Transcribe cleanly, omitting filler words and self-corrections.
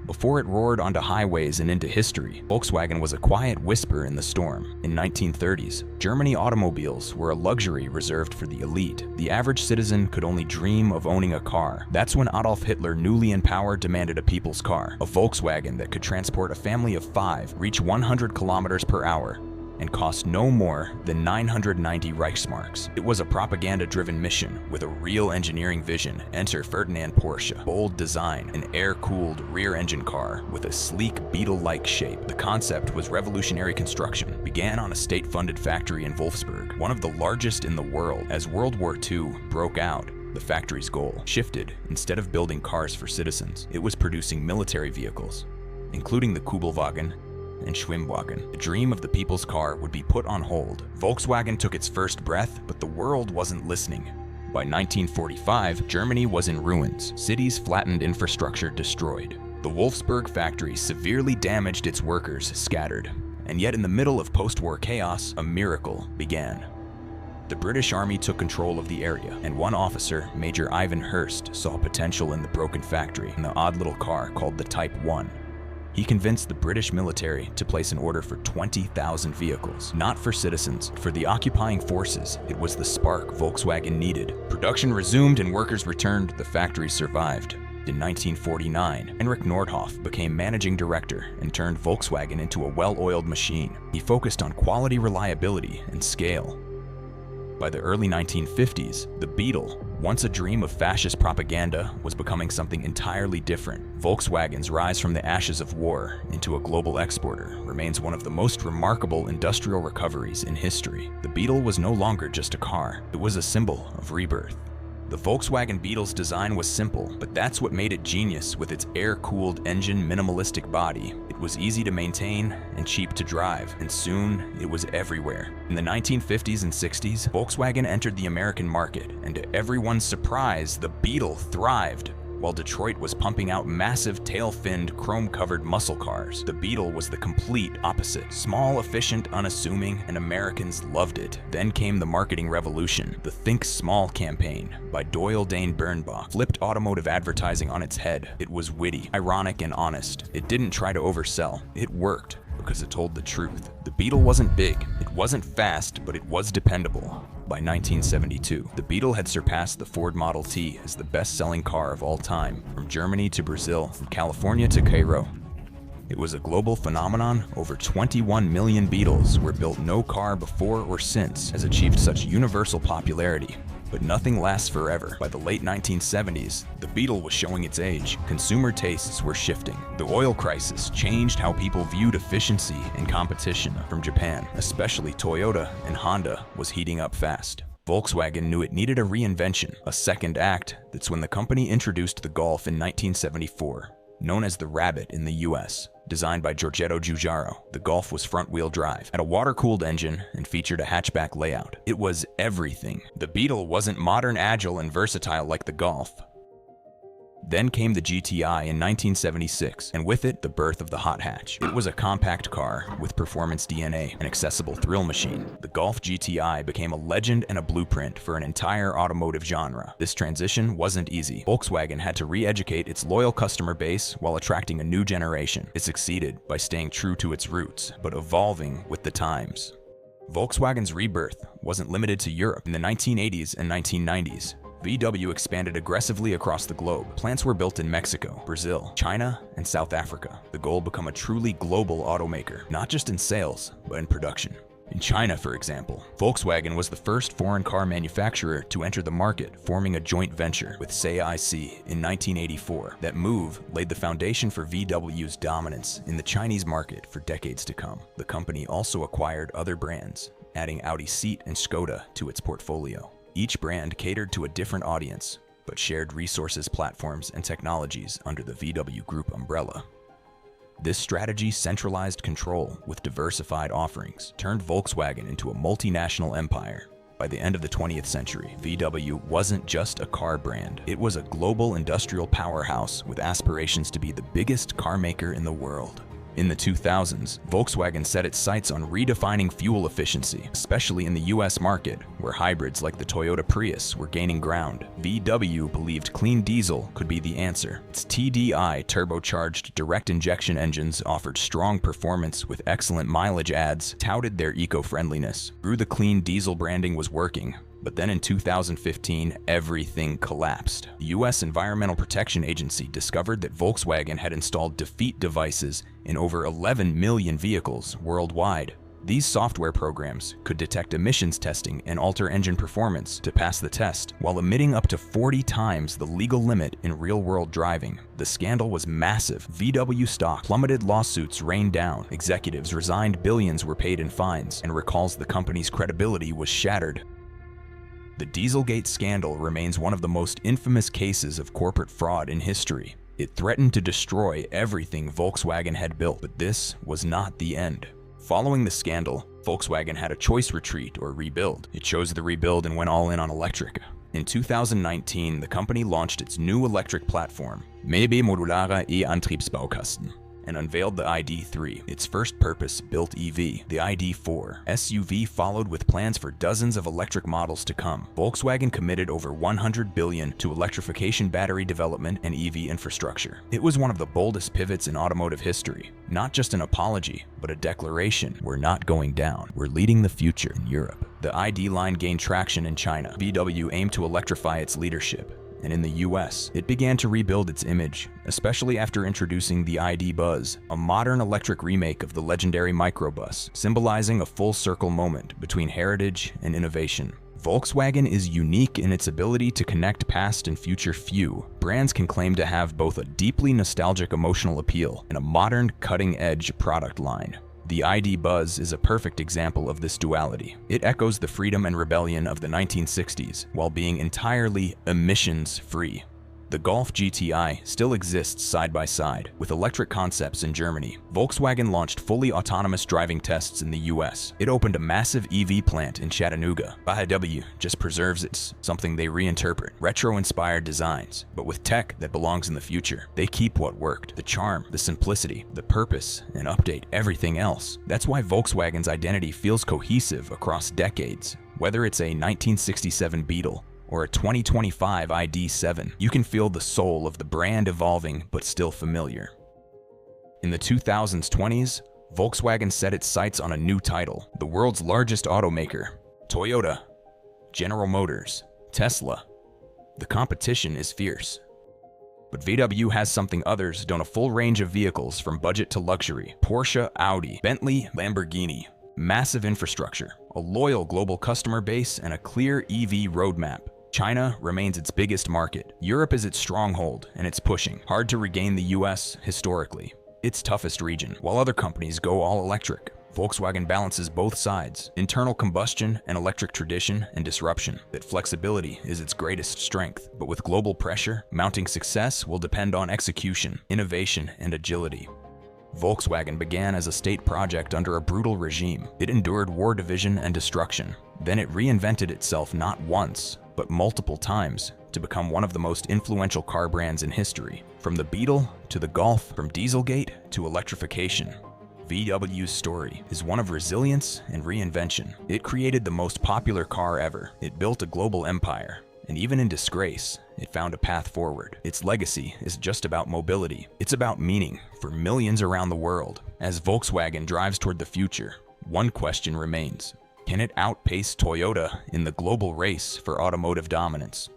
Before it roared onto highways and into history, Volkswagen was a quiet whisper in the storm. In 1930s, Germany automobiles were a luxury reserved for the elite. The average citizen could only dream of owning a car. That's when Adolf Hitler, newly in power, demanded a people's car, a Volkswagen that could transport a family of 5, reach 100 kilometers per hour, and cost no more than 990 Reichsmarks. It was a propaganda-driven mission with a real engineering vision. Enter Ferdinand Porsche. Bold design, an air-cooled rear-engine car with a sleek Beetle-like shape. The concept was revolutionary construction. Began on a state-funded factory in Wolfsburg, one of the largest in the world. As World War II broke out, the factory's goal shifted. Instead of building cars for citizens, it was producing military vehicles, including the Kubelwagen and Schwimmwagen. The dream of the people's car would be put on hold. Volkswagen took its first breath, but the world wasn't listening. By 1945, Germany was in ruins. Cities flattened, infrastructure destroyed. The Wolfsburg factory severely damaged, its workers scattered. And yet in the middle of post-war chaos, a miracle began. The British Army took control of the area, and one officer, Major Ivan Hurst, saw potential in the broken factory and the odd little car called the Type 1. He convinced the British military to place an order for 20,000 vehicles, not for citizens, for the occupying forces. It was the spark Volkswagen needed. Production resumed and workers returned. The factory survived. In 1949, Heinrich Nordhoff became managing director and turned Volkswagen into a well-oiled machine. He focused on quality, reliability, and scale. By the early 1950s, the Beetle, once a dream of fascist propaganda, was becoming something entirely different. Volkswagen's rise from the ashes of war into a global exporter remains one of the most remarkable industrial recoveries in history. The Beetle was no longer just a car, it was a symbol of rebirth. The Volkswagen Beetle's design was simple, but that's what made it genius. With its air-cooled engine, minimalistic body, it was easy to maintain and cheap to drive, and soon it was everywhere. In the 1950s and 60s, Volkswagen entered the American market, and to everyone's surprise, the Beetle thrived. While Detroit was pumping out massive tail-finned, chrome-covered muscle cars, the Beetle was the complete opposite. Small, efficient, unassuming, and Americans loved it. Then came the marketing revolution. The Think Small campaign by Doyle Dane Bernbach flipped automotive advertising on its head. It was witty, ironic, and honest. It didn't try to oversell. It worked because it told the truth. The Beetle wasn't big, it wasn't fast, but it was dependable. By 1972, the Beetle had surpassed the Ford Model T as the best-selling car of all time, from Germany to Brazil, from California to Cairo. It was a global phenomenon. Over 21 million Beetles were built. No car before or since has achieved such universal popularity. But nothing lasts forever. By the late 1970s, the Beetle was showing its age. Consumer tastes were shifting. The oil crisis changed how people viewed efficiency and competition. From Japan, especially Toyota and Honda, was heating up fast. Volkswagen knew it needed a reinvention, a second act. That's when the company introduced the Golf in 1974. Known as the Rabbit in the US. Designed by Giorgetto Giugiaro, the Golf was front-wheel drive, had a water-cooled engine, and featured a hatchback layout. It was everything. The Beetle wasn't modern, agile, and versatile like the Golf. Then came the GTI in 1976, and with it, the birth of the hot hatch. It was a compact car with performance DNA, an accessible thrill machine. The Golf GTI became a legend and a blueprint for an entire automotive genre. This transition wasn't easy. Volkswagen had to re-educate its loyal customer base while attracting a new generation. It succeeded by staying true to its roots, but evolving with the times. Volkswagen's rebirth wasn't limited to Europe. In the 1980s and 1990s, VW expanded aggressively across the globe. Plants were built in Mexico, Brazil, China, and South Africa. The goal: become a truly global automaker, not just in sales, but in production. In China, for example, Volkswagen was the first foreign car manufacturer to enter the market, forming a joint venture with SAIC in 1984. That move laid the foundation for VW's dominance in the Chinese market for decades to come. The company also acquired other brands, adding Audi Seat and Skoda to its portfolio. Each brand catered to a different audience, but shared resources, platforms, and technologies under the VW Group umbrella. This strategy, centralized control with diversified offerings, turned Volkswagen into a multinational empire. By the end of the 20th century, VW wasn't just a car brand. It was a global industrial powerhouse with aspirations to be the biggest car maker in the world. In the 2000s, Volkswagen set its sights on redefining fuel efficiency, especially in the US market, where hybrids like the Toyota Prius were gaining ground. VW believed clean diesel could be the answer. Its TDI turbocharged direct injection engines offered strong performance with excellent mileage ads, touted their eco-friendliness. Through the clean diesel branding was working. But then in 2015, everything collapsed. The US Environmental Protection Agency discovered that Volkswagen had installed defeat devices in over 11 million vehicles worldwide. These software programs could detect emissions testing and alter engine performance to pass the test, while emitting up to 40 times the legal limit in real-world driving. The scandal was massive. VW stock plummeted, lawsuits rained down, executives resigned, billions were paid in fines, and recalls the company's credibility was shattered. The Dieselgate scandal remains one of the most infamous cases of corporate fraud in history. It threatened to destroy everything Volkswagen had built, but this was not the end. Following the scandal, Volkswagen had a choice: retreat or rebuild. It chose the rebuild and went all in on electric. In 2019, the company launched its new electric platform, Maybe Modulare E-Antriebsbaukasten, and unveiled the ID.3, its first purpose-built EV. The ID.4 SUV followed with plans for dozens of electric models to come. Volkswagen committed over $100 billion to electrification, battery development, and EV infrastructure. It was one of the boldest pivots in automotive history. Not just an apology, but a declaration: we're not going down, we're leading the future in Europe. The ID line gained traction in China. VW aimed to electrify its leadership. And in the US, it began to rebuild its image, especially after introducing the ID Buzz, a modern electric remake of the legendary microbus, symbolizing a full-circle moment between heritage and innovation. Volkswagen is unique in its ability to connect past and future. Few brands can claim to have both a deeply nostalgic emotional appeal and a modern, cutting-edge product line. The ID Buzz is a perfect example of this duality. It echoes the freedom and rebellion of the 1960s while being entirely emissions-free. The Golf GTI still exists side by side with electric concepts in Germany. Volkswagen launched fully autonomous driving tests in the US. It opened a massive EV plant in Chattanooga. BMW just preserves its something they reinterpret, retro-inspired designs, but with tech that belongs in the future. They keep what worked: the charm, the simplicity, the purpose, and update everything else. That's why Volkswagen's identity feels cohesive across decades. Whether it's a 1967 Beetle or a 2025 ID.7, you can feel the soul of the brand evolving but still familiar. In the 2020s, Volkswagen set its sights on a new title: the world's largest automaker. Toyota, General Motors, Tesla. The competition is fierce. But VW has something others don't: a full range of vehicles from budget to luxury. Porsche, Audi, Bentley, Lamborghini. Massive infrastructure, a loyal global customer base, and a clear EV roadmap. China remains its biggest market. Europe is its stronghold, and it's pushing hard to regain the US, historically its toughest region. While other companies go all electric, Volkswagen balances both sides: internal combustion and electric, tradition and disruption. That flexibility is its greatest strength. But with global pressure, mounting success will depend on execution, innovation, and agility. Volkswagen began as a state project under a brutal regime. It endured war, division, and destruction. Then it reinvented itself not once, but multiple times to become one of the most influential car brands in history. From the Beetle to the Golf, from Dieselgate to electrification, VW's story is one of resilience and reinvention. It created the most popular car ever. It built a global empire. And even in disgrace, it found a path forward. Its legacy is just about mobility. It's about meaning for millions around the world. As Volkswagen drives toward the future, one question remains: can it outpace Toyota in the global race for automotive dominance?